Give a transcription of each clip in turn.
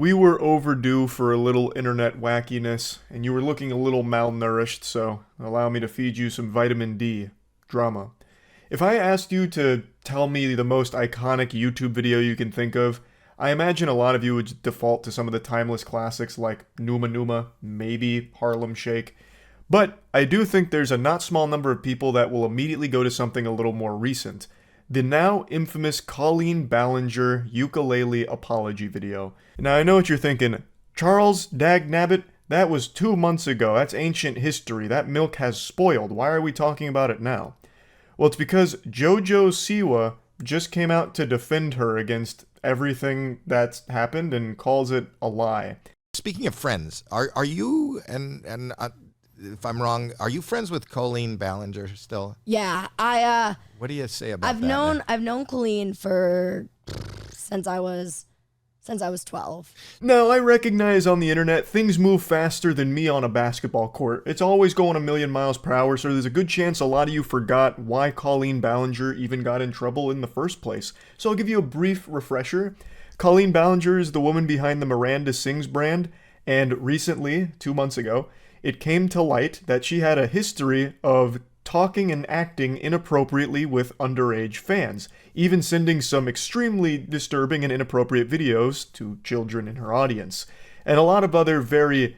We were overdue for a little internet wackiness, and you were looking a little malnourished, so allow me to feed you some vitamin D. Drama. If I asked you to tell me the most iconic YouTube video you can think of, I imagine a lot of you would default to some of the timeless classics like Numa Numa, maybe Harlem Shake. But I do think there's a not small number of people that will immediately go to something a little more recent. The now infamous Colleen Ballinger ukulele apology video. Now I know what you're thinking. Charles Dagnabbit, that was 2 months ago. That's ancient history. That milk has spoiled. Why are we talking about it now? Well, it's because JoJo Siwa just came out to defend her against everything that's happened and calls it a lie. Speaking of friends, are you and if I'm wrong, are you friends with Colleen Ballinger still? Yeah, What do you say about that? I've known Colleen since I was 12. Now, I recognize on the internet things move faster than me on a basketball court. It's always going a million miles per hour, so there's a good chance a lot of you forgot why Colleen Ballinger even got in trouble in the first place. So I'll give you a brief refresher. Colleen Ballinger is the woman behind the Miranda Sings brand, and recently, 2 months ago, it came to light that she had a history of talking and acting inappropriately with underage fans, even sending some extremely disturbing and inappropriate videos to children in her audience, and a lot of other very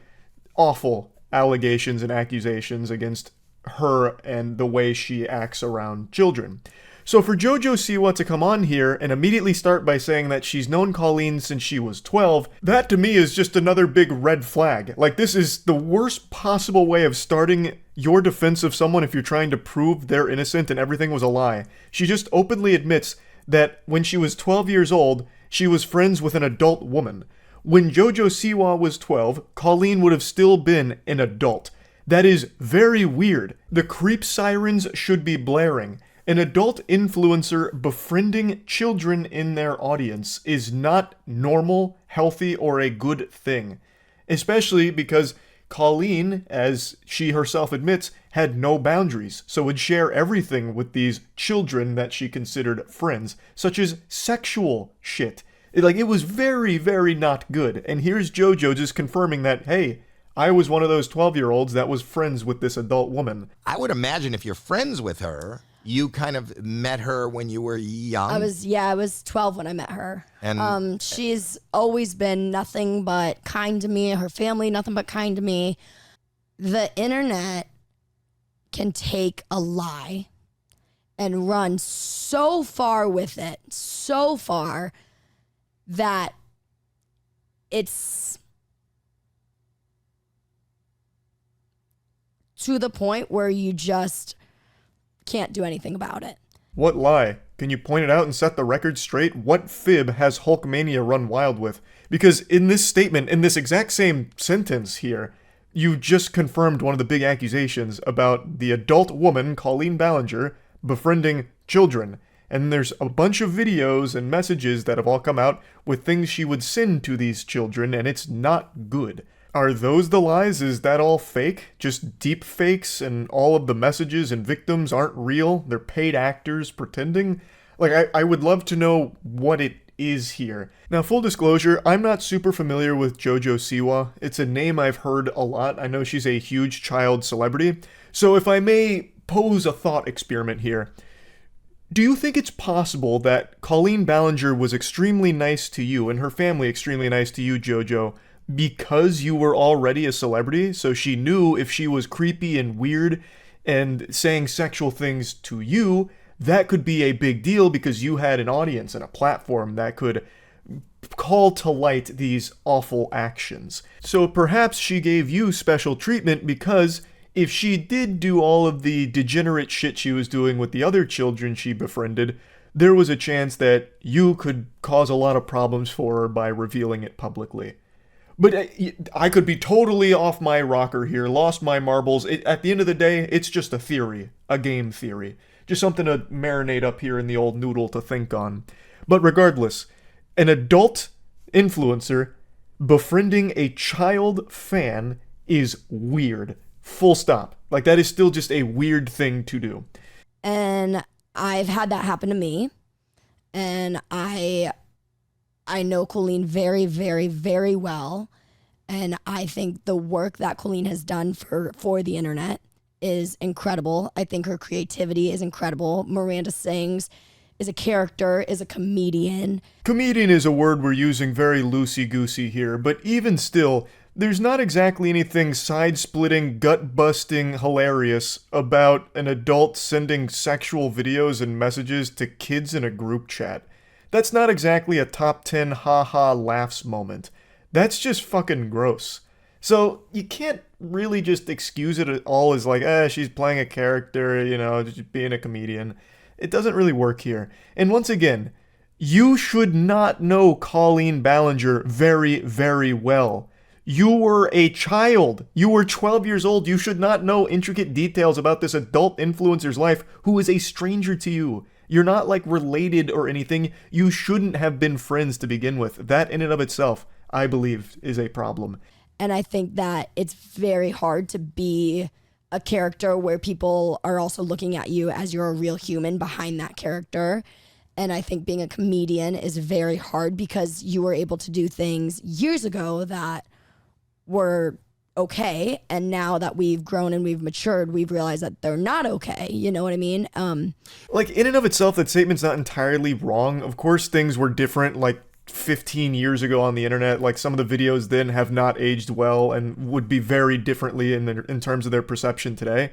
awful allegations and accusations against her and the way she acts around children. So for JoJo Siwa to come on here and immediately start by saying that she's known Colleen since she was 12, that to me is just another big red flag. Like, this is the worst possible way of starting your defense of someone if you're trying to prove they're innocent and everything was a lie. She just openly admits that when she was 12 years old, she was friends with an adult woman. When JoJo Siwa was 12, Colleen would have still been an adult. That is very weird. The creep sirens should be blaring. An adult influencer befriending children in their audience is not normal, healthy, or a good thing. Especially because Colleen, as she herself admits, had no boundaries, so would share everything with these children that she considered friends, such as sexual shit. It was very, very not good. And here's JoJo just confirming that, hey, I was one of those 12-year-olds that was friends with this adult woman. I would imagine if you're friends with her, you kind of met her when you were young. I was 12 when I met her. And she's always been nothing but kind to me. Her family, nothing but kind to me. The internet can take a lie and run so far with it, so far that it's to the point where you just can't do anything about it. What lie? Can you point it out and set the record straight? What fib has Hulkmania run wild with? Because in this statement, in this exact same sentence here, you just confirmed one of the big accusations about the adult woman, Colleen Ballinger, befriending children. And there's a bunch of videos and messages that have all come out with things she would send to these children, and it's not good. Are those the lies? Is that all fake? Just deep fakes and all of the messages and victims aren't real? They're paid actors pretending? I would love to know what it is here. Now, full disclosure, I'm not super familiar with JoJo Siwa. It's a name I've heard a lot. I know she's a huge child celebrity. So if I may pose a thought experiment here, do you think it's possible that Colleen Ballinger was extremely nice to you and her family extremely nice to you, JoJo, because you were already a celebrity, so she knew if she was creepy and weird and saying sexual things to you, that could be a big deal because you had an audience and a platform that could call to light these awful actions. So perhaps she gave you special treatment because if she did do all of the degenerate shit she was doing with the other children she befriended, there was a chance that you could cause a lot of problems for her by revealing it publicly. But I could be totally off my rocker here, lost my marbles. At the end of the day, it's just a theory, a game theory. Just something to marinate up here in the old noodle to think on. But regardless, an adult influencer befriending a child fan is weird. Full stop. That is still just a weird thing to do. And I've had that happen to me. And I I know Colleen very, very, very well. And I think the work that Colleen has done for the internet is incredible. I think her creativity is incredible. Miranda Sings is a character, is a comedian. Comedian is a word we're using very loosey-goosey here, but even still, there's not exactly anything side-splitting, gut-busting hilarious about an adult sending sexual videos and messages to kids in a group chat. That's not exactly a top 10 ha-ha laughs moment. That's just fucking gross. So you can't really just excuse it at all as like, she's playing a character, just being a comedian. It doesn't really work here. And once again, you should not know Colleen Ballinger very, very well. You were a child. You were 12 years old. You should not know intricate details about this adult influencer's life who is a stranger to you. You're not like related or anything. You shouldn't have been friends to begin with. That in and of itself, I believe, is a problem. And I think that it's very hard to be a character where people are also looking at you as you're a real human behind that character. And I think being a comedian is very hard because you were able to do things years ago that were okay. And now that we've grown and we've matured, we've realized that they're not okay. You know what I mean? Like, in and of itself, that statement's not entirely wrong. Of course, things were different, like, 15 years ago on the internet. Like, some of the videos then have not aged well and would be very differently in terms of their perception today.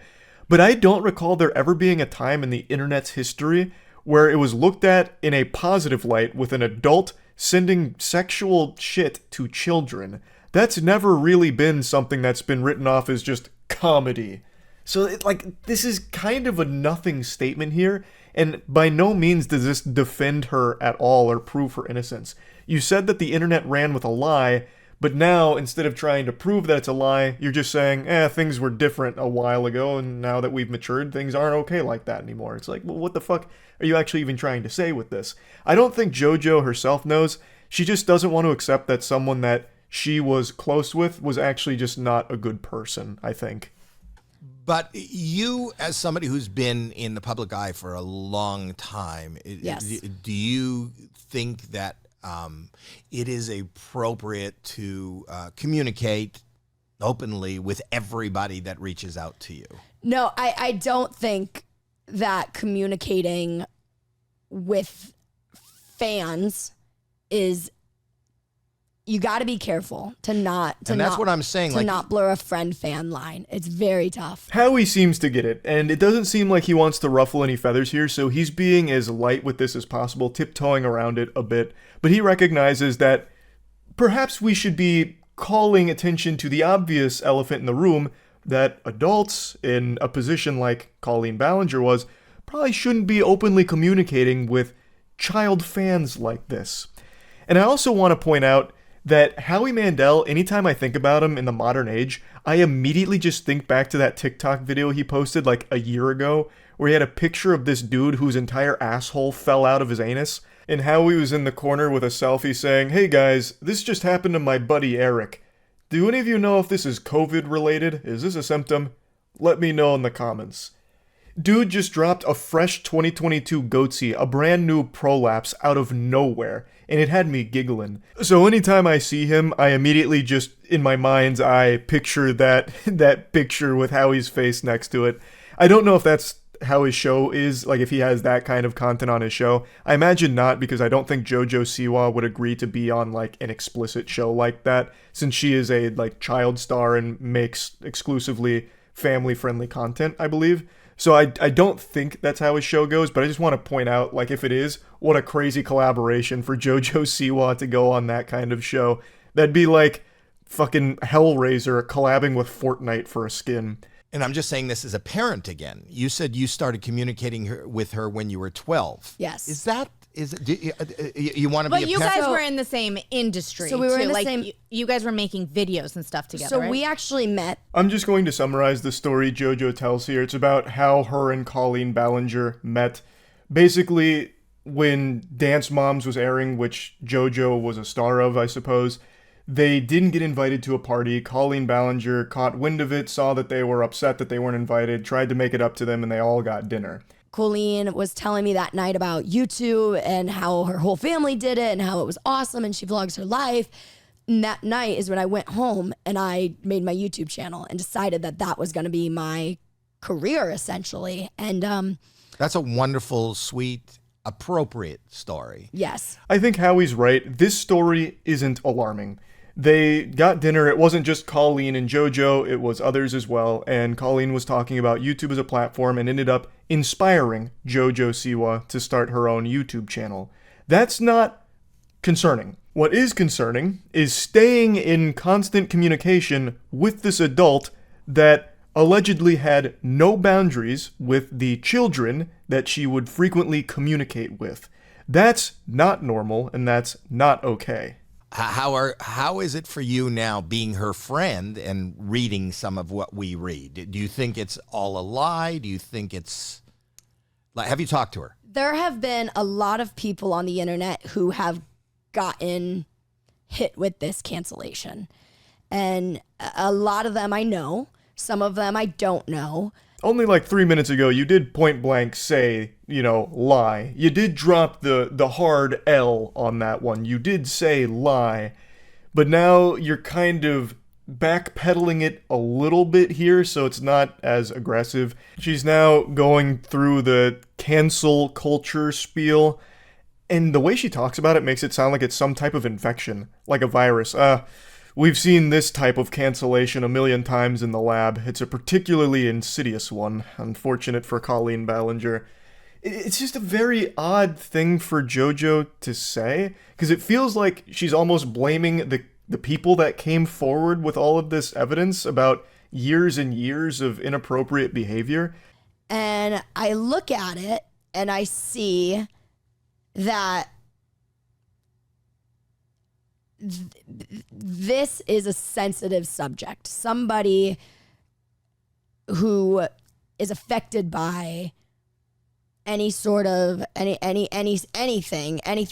But I don't recall there ever being a time in the internet's history where it was looked at in a positive light with an adult sending sexual shit to children. That's never really been something that's been written off as just comedy. So, this is kind of a nothing statement here, and by no means does this defend her at all or prove her innocence. You said that the internet ran with a lie, but now, instead of trying to prove that it's a lie, you're just saying, things were different a while ago, and now that we've matured, things aren't okay like that anymore. It's like, well, what the fuck are you actually even trying to say with this? I don't think JoJo herself knows. She just doesn't want to accept that someone that she was close with was actually just not a good person, I think. But you, as somebody who's been in the public eye for a long time, Yes. do you think that it is appropriate to communicate openly with everybody that reaches out to you? No, I don't think that communicating with fans is, you got to be careful to not what I'm saying, to not blur a friend-fan line. It's very tough. Howie seems to get it, and it doesn't seem like he wants to ruffle any feathers here, so he's being as light with this as possible, tiptoeing around it a bit. But he recognizes that perhaps we should be calling attention to the obvious elephant in the room, that adults in a position like Colleen Ballinger was probably shouldn't be openly communicating with child fans like this. And I also want to point out that Howie Mandel, anytime I think about him in the modern age, I immediately just think back to that TikTok video he posted like a year ago, where he had a picture of this dude whose entire asshole fell out of his anus, and Howie was in the corner with a selfie saying, "Hey guys, this just happened to my buddy Eric. Do any of you know if this is COVID related? Is this a symptom? Let me know in the comments." Dude just dropped a fresh 2022 Goatsy, a brand new prolapse out of nowhere, and it had me giggling. So anytime I see him, I immediately just, in my mind's eye, picture that picture with Howie's face next to it. I don't know if that's how his show is, like if he has that kind of content on his show. I imagine not, because I don't think JoJo Siwa would agree to be on like an explicit show like that, since she is a like child star and makes exclusively family-friendly content, I believe. So I don't think that's how his show goes, but I just want to point out, like, if it is, what a crazy collaboration for JoJo Siwa to go on that kind of show. That'd be like fucking Hellraiser collabing with Fortnite for a skin. And I'm just saying this as a parent again. You said you started communicating with her when you were 12. Yes. Is you want to be a But you parent? guys were in the same industry. So we were too. in the like, same- You guys were making videos and stuff together. So right? we actually met. I'm just going to summarize the story JoJo tells here. It's about how her and Colleen Ballinger met. Basically, when Dance Moms was airing, which JoJo was a star of, I suppose, they didn't get invited to a party. Colleen Ballinger caught wind of it, saw that they were upset that they weren't invited, tried to make it up to them, and they all got dinner. Colleen was telling me that night about YouTube and how her whole family did it and how it was awesome and she vlogs her life. And that night is when I went home and I made my YouTube channel and decided that that was going to be my career, essentially. And That's a wonderful, sweet, appropriate story. yes. I think Howie's right. This story isn't alarming. They got dinner. It wasn't just Colleen and JoJo, it was others as well. And Colleen was talking about YouTube as a platform and ended up inspiring JoJo Siwa to start her own YouTube channel. That's not concerning. What is concerning is staying in constant communication with this adult that allegedly had no boundaries with the children that she would frequently communicate with. That's not normal, and that's not okay. How is it for you now being her friend and reading some of what we read? Do you think it's all a lie? Do you think it's like, have you talked to her? There have been a lot of people on the internet who have gotten hit with this cancellation. And a lot of them I know, some of them I don't know. Only like 3 minutes ago, you did point blank say, lie. You did drop the hard L on that one. You did say lie. But now you're kind of backpedaling it a little bit here, so it's not as aggressive. She's now going through the cancel culture spiel, and the way she talks about it makes it sound like it's some type of infection, like a virus. We've seen this type of cancellation a million times in the lab. It's a particularly insidious one, unfortunate for Colleen Ballinger. It's just a very odd thing for JoJo to say, because it feels like she's almost blaming the people that came forward with all of this evidence about years and years of inappropriate behavior. And I look at it and I see that this is a sensitive subject. Somebody who is affected by any sort of anything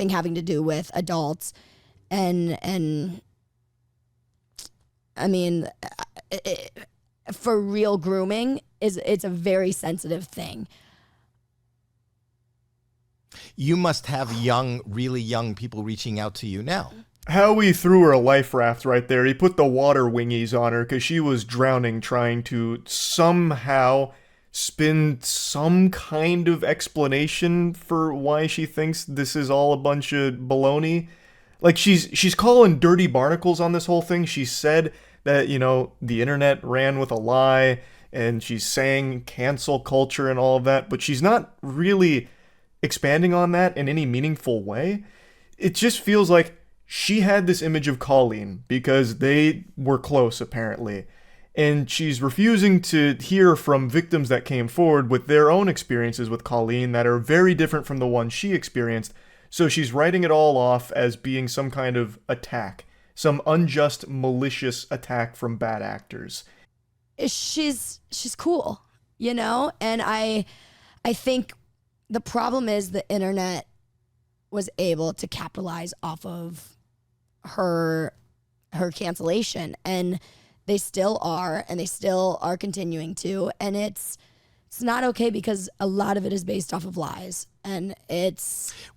having to do with adults, and I mean, for real, grooming it's a very sensitive thing. You must have really young people reaching out to you now. Howie threw her a life raft right there. He put the water wingies on her because she was drowning, trying to somehow spin some kind of explanation for why she thinks this is all a bunch of baloney. Like, she's calling dirty barnacles on this whole thing. She said that, the internet ran with a lie, and she's saying cancel culture and all of that, but she's not really expanding on that in any meaningful way. It just feels like she had this image of Colleen because they were close, apparently, and she's refusing to hear from victims that came forward with their own experiences with Colleen that are very different from the one she experienced, so she's writing it all off as being some kind of attack, some unjust, malicious attack from bad actors. She's cool, and I think the problem is the internet was able to capitalize off of her cancellation, and they still are continuing to, and it's not okay because a lot of it is based off of lies, and it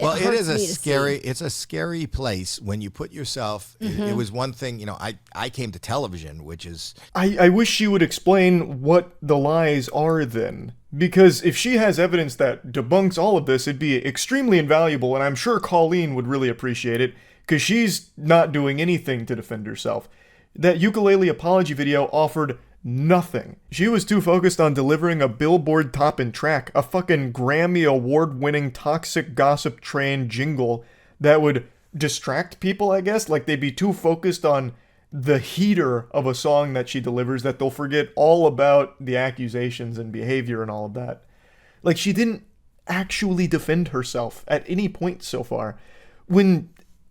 is a scary place when you put yourself. It was one thing, I came to television, which is I wish she would explain what the lies are then. Because if she has evidence that debunks all of this, it'd be extremely invaluable, and I'm sure Colleen would really appreciate it, because she's not doing anything to defend herself. That ukulele apology video offered nothing. She was too focused on delivering a Billboard topping track, a fucking Grammy award-winning toxic gossip train jingle that would distract people, I guess. Like, they'd be too focused on the heater of a song that she delivers that they'll forget all about the accusations and behavior and all of that. Like, she didn't actually defend herself at any point so far.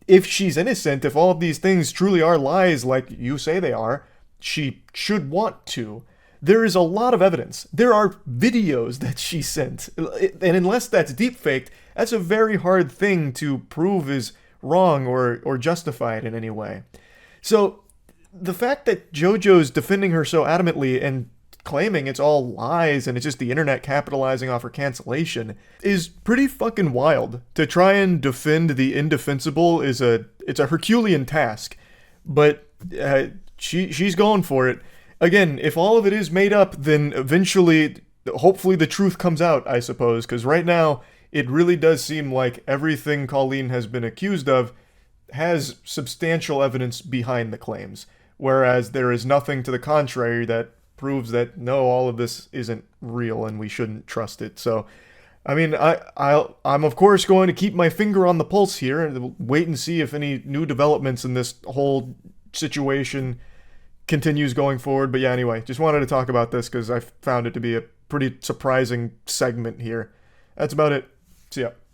If she's innocent, if all of these things truly are lies like you say they are, she should want to. There is a lot of evidence. There are videos that she sent. And unless that's deepfaked, that's a very hard thing to prove is wrong or justified in any way. So the fact that JoJo's defending her so adamantly and claiming it's all lies and it's just the internet capitalizing off her cancellation is pretty fucking wild. To try and defend the indefensible it's a Herculean task, but she's going for it. Again, if all of it is made up, then eventually, hopefully the truth comes out, I suppose, because right now it really does seem like everything Colleen has been accused of has substantial evidence behind the claims, whereas there is nothing to the contrary that proves that no, all of this isn't real and we shouldn't trust it. So, I mean, I'm of course going to keep my finger on the pulse here and wait and see if any new developments in this whole situation continues going forward. But yeah, anyway, just wanted to talk about this because I found it to be a pretty surprising segment here. That's about it. See ya.